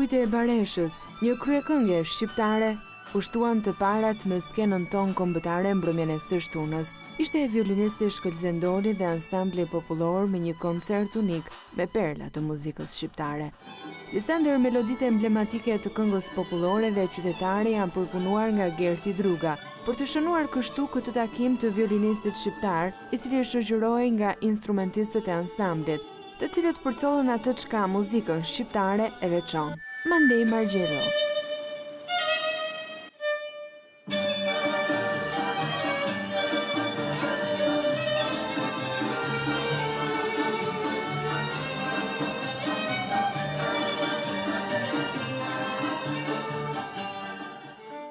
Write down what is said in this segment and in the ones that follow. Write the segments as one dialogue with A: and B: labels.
A: Melodite e Bareshës, një kryekëngë shqiptare, pushtuan të parat në skenën tonë kombëtare mbrëmjen e së shtunës. Ishte e violinisti Shkëlzen Doli dhe ansambli popullor me një koncert unik me perla të muzikës shqiptare. Disa ndër meloditë emblematike të këngës popullore dhe qytetare janë përpunuar nga Gerti Druga, për të shënuar kështu këtë takim të violinistit shqiptar, i cili shoqërohej nga instrumentistët e ansamblit, të cilët përcollën atë çka muzikën shqiptare e veçon. Mandej Margjero.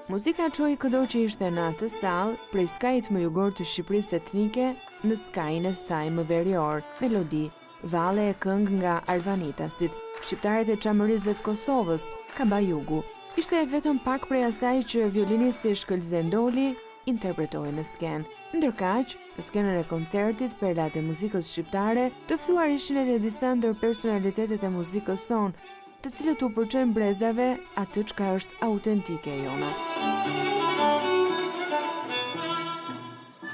A: Muzika çoi këdo që ishte në atë sallë, prej skajit më jugor të Shqipërisë etnike në skajin e saj më verior, melodi, valle e këngë nga Arvanitasit, shqiptarët e Çamërisë dhe të Kosovës, Kabajugu. Ishte vetëm pak prej asaj që violinisti Shkëlzen Doli interpretoi në skenë. Ndërkaq, në skenën e koncertit Perlat e muzikës shqiptare, të ftuar ishin edhe disa ndër personalitetet e muzikës sonë, të cilët u përçojnë brezave atë çka është autentike e jona.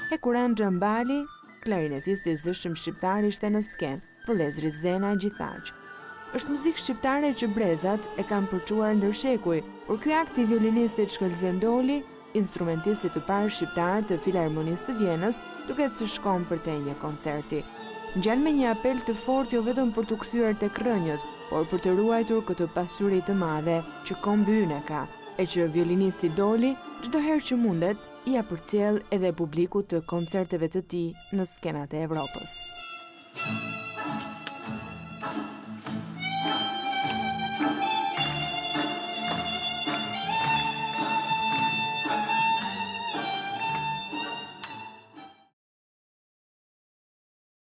A: Hekuran Xhambali, klarinetisti i zëshëm shqiptar, ishte në skenë, vëllezrit Zena gjithaq. Është muzikë shqiptare që brezat e kanë përçuar ndër shekuj, por ky akt i violinistit Shkëlzen Doli, instrumentistit të parë shqiptar të Filharmonisë së Vjenës, duket se shkon për te një koncerti. Ngjan me një apel të fortë jo vetëm për të kthyer tek rënjët, por për të ruajtur këtë pasuri të madhe që kombi ynë ka, e që violinisti Doli çdo herë që mundet ia përcjell edhe publikut të koncerteve të tij në skenat e Evropës.